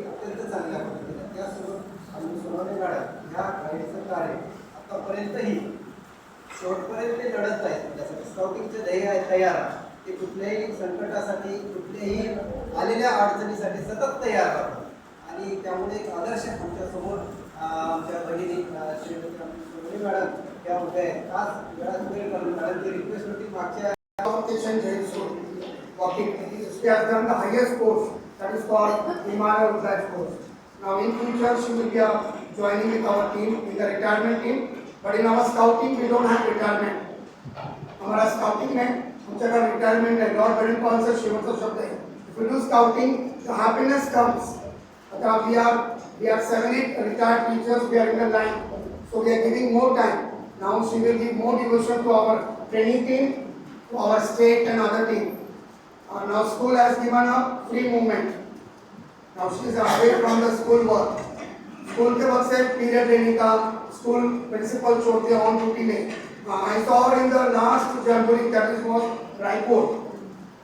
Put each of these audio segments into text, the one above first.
अत्यंत चांगल्या पद्धतीने त्यासोबत आम्ही सोनवणे मॅडम ह्या गाईडचं कार्य आतापर्यंतही शेवटपर्यंत ते लढत आहेत. त्यासाठी स्काउटिंगचे ध्येय आहे तयार, ते कुठल्याही संकटासाठी कुठल्याही आलेल्या अडचणीसाठी सतत तयार राहतात. आणि त्यामुळे एक आदर्श आमच्यासमोर आमच्या बहिणी सोनवणे मॅडम त्या होत्या. आज वेळात वेळ करून मॅडमची रिक्वेस्ट होती मागच्या walking. She has done the highest course, that is called Himalaya Rudraj course. Now in future she will be joining with our team in the retirement team. But in our scouting we don't have retirement. हमारा scouting में हमारा retirement है. Lord Baden-Powell से शेवटचा शब्द है. If we do scouting, the happiness comes. We are 7-8 retired teachers. We are in the line, so we are giving more time. Now she will give more devotion to our training team, to our state and other team. Now school has given a free movement. Now she is away from the school work. School के वक्त से period लेने का school principal छोड़ते on duty में. I saw her in the last January, that is was Raipur,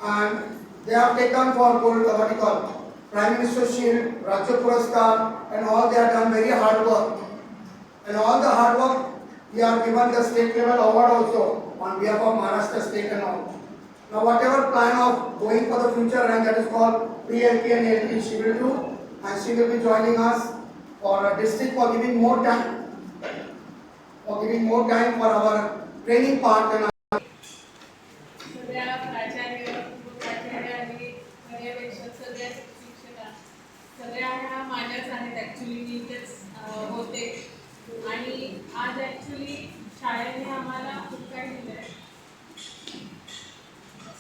and they have taken for gold what you call Prime Minister Shield, Rajya Puraskar, and all they have done very hard work. And all the hard work we are given the state level award also on behalf of Maharashtra state and all. Now whatever plan of going for the future rank, that is called pre-LP and LP, she will do, and she will be joining us for a district for giving more time for our training part. And सगळ्या प्राचार्य आणि पर्यवेक्षक सगळ्या शिक्षका सगळ्या ह्या माझ्याच आहेत. ॲक्च्युली मी इथेच होते आणि आज ॲक्च्युली शाळेने आम्हाला खूप काही दिलं आहे.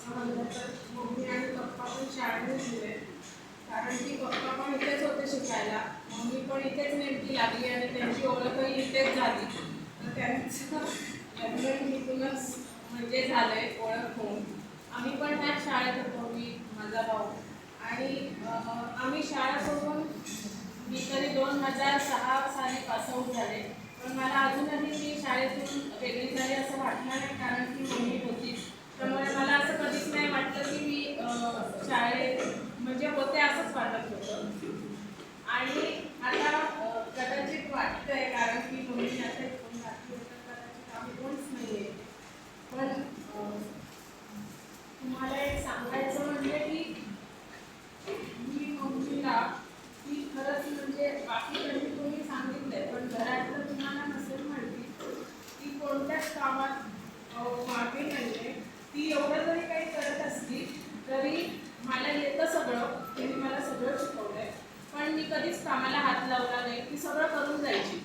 मम्मी आणि पप्पा पण शाळेने दिले, कारण की पप्पा पण इथेच होते शिकायला, मम्मी पण इथेच नेमकी लागली आणि त्यांची ओळखही इथेच झाली. तर त्यांचं लग्न इथूनच म्हणजे झालं आहे ओळख होऊन. आम्ही पण त्याच शाळेत होतो, मी माझा भाऊ, आणि आम्ही शाळा सोडून मी तरी 2006 साली पासआउट झाले. पण मला अजूनही मी शाळेतून वेगळी झाली असं वाटणार नाही, कारण की मम्मी होती. त्यामुळे मला असं कधीच नाही वाटलं की मी शाळेत म्हणजे होते असंच वाटत होतं. आणि आता कदाचित वाटतंय, कारण की मम्मी आता कोण घातली होतं, कदाचित आम्ही कोणच नाही आहे. पण तुम्हाला एक सांगायचं म्हणजे की मी मम्मीला की खरंच म्हणजे बाकी कधी तुम्ही सांगितलंय, पण घरातलं तुम्हाला नसेल माहिती की कोणत्याच कामात मागे नाही आहे. ती एवढं जरी काही करत असली तरी मला येतं सगळं, तिने मला सगळं शिकवलं आहे. पण मी कधीच कामाला हात लावला नाही. ती सगळं करून जायची.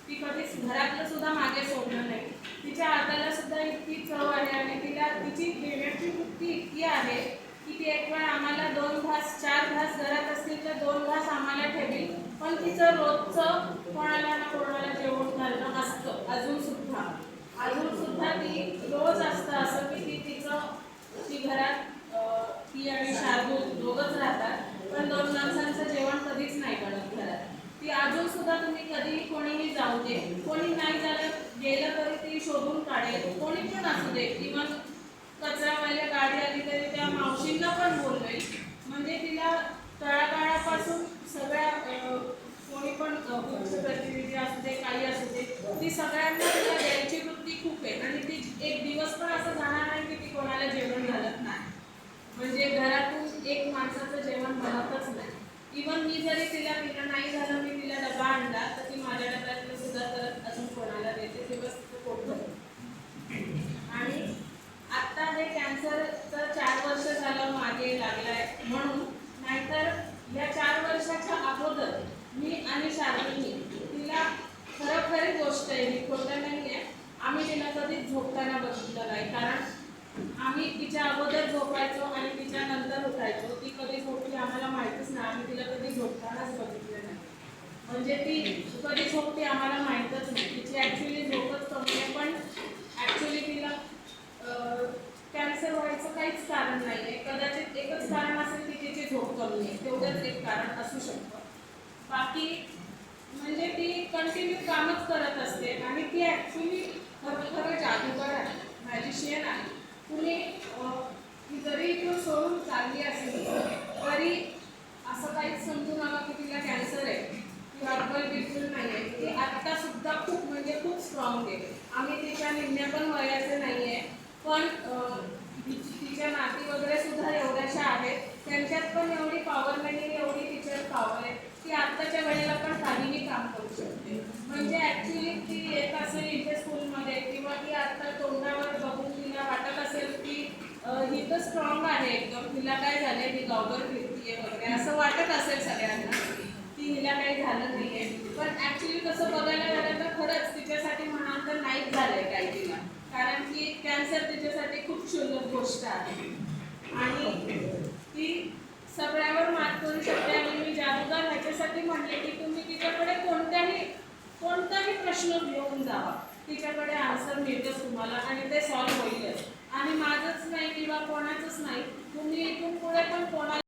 ती कधीच घरातलं सुद्धा मागे सोडलं नाही. तिच्या हाताला सुद्धा इतकी चव आहे आणि तिला तिची देण्याची वृत्ती इतकी आहे की ती एक वेळ आम्हाला 2 घास 4 घास घरात असतील तर 2 घास आम्हाला ठेवील. पण तिचं रोजचं कोणाला ना कोणाला जेवण घालणं असतं. अजून सुद्धा ती रोज असतं असं की ती घरात ती आणि शार्दूल दोघंच राहतात, पण 2 माणसांचं जेवण कधीच नाही बनत घरात. ती अजून सुद्धा तुम्ही कधीही कोणीही जाऊ दे, कोणी नाही गेलं तरी ती शोधून काढेल. कोणी पण असू दे, इव्हन कचरावाल्या गाडी आली तरी त्या मावशींना पण बोलवेल. म्हणजे तिला तळागाळापासून सगळ्या कोणी पण प्रतिनिधी असू दे, काही असू दे, ती सगळ्यांना तिला द्यायची वृत्ती खूप आहे. आणि ती एक दिवस पण असं जाणार नाही की ती कोणाला जेवण घालत नाही. म्हणजे घरातून एक माणसाचं जेवण बनतच नाही. इव्हन मी जरी तिला नाही झालं, मी तिला डबा आणला तर ती माझ्या डब्यातलं सुद्धा करत आम्ही तिच्या अगोदर झोपायचो आणि तिच्या नंतर उठायचो. ती कधी झोपली आम्हाला माहितीच नाही, आम्ही तिला कधी झोपतानाच बघितलं नाही. म्हणजे ती कधी झोपते आम्हाला माहीतच नाही. तिची ॲक्च्युली झोपच कमी आहे, पण ॲक्च्युली तिला कॅन्सर व्हायचं काहीच कारण नाही आहे. कदाचित एकच कारण असेल की तिची झोप कमी आहे, तेवढंच एक कारण असू शकतं. बाकी म्हणजे ती कंटिन्यू कामच करत असते आणि ती ॲक्च्युली खरं जादूगर आहे, मॅजिशियन आहे. तुम्ही ती जरी इथून सोडून चालली असेल तरी असं काहीच समजू नका की तिला कॅन्सर आहे. ती हर्बल बिलकुल नाही आहे. ती आत्तासुद्धा खूप म्हणजे खूप स्ट्रॉंग आहे. आम्ही तिच्या निम्म्या पण वयाचे नाही आहे, पण तिच्या नाती वगैरे सुद्धा एवढ्याशा आहेत. त्यांच्यात पण एवढी पॉवर नाही आहे, एवढी तिच्यात पॉवर आहे. ती आत्ताच्या वेळेला पण काहीही काम करू शकते. म्हणजे ॲक्च्युली ती येत असेल इथे स्कूलमध्ये किंवा ती आत्ता तोंडावर बघून तिला वाटत असेल की ही तर स्ट्रॉंग आहे एकदम, तिला काय झालं आहे, ती गावभर फिरतीये वगैरे असं वाटत असेल सगळ्यांना की हिला काही झालं नाही आहे. पण ॲक्च्युली कसं बघायला गेलं तर खरंच तिच्यासाठी म्हणाल तर नाहीच झालं आहे काही तिला, कारण की कॅन्सर तिच्यासाठी खूप क्षुल्लक गोष्ट आहे आणि ती सगळ्यावर मात करू शकते. आणि मी जादूगार ह्याच्यासाठी म्हणले की तुम्ही तिच्याकडे कोणताही प्रश्न घेऊन जावा, तिच्याकडे आन्सर मिळतंच तुम्हाला आणि ते सॉल्व्ह होईलच. आणि माझंच नाही किंवा कोणाचंच नाही, तुम्ही इथून पुढे पण कोणाला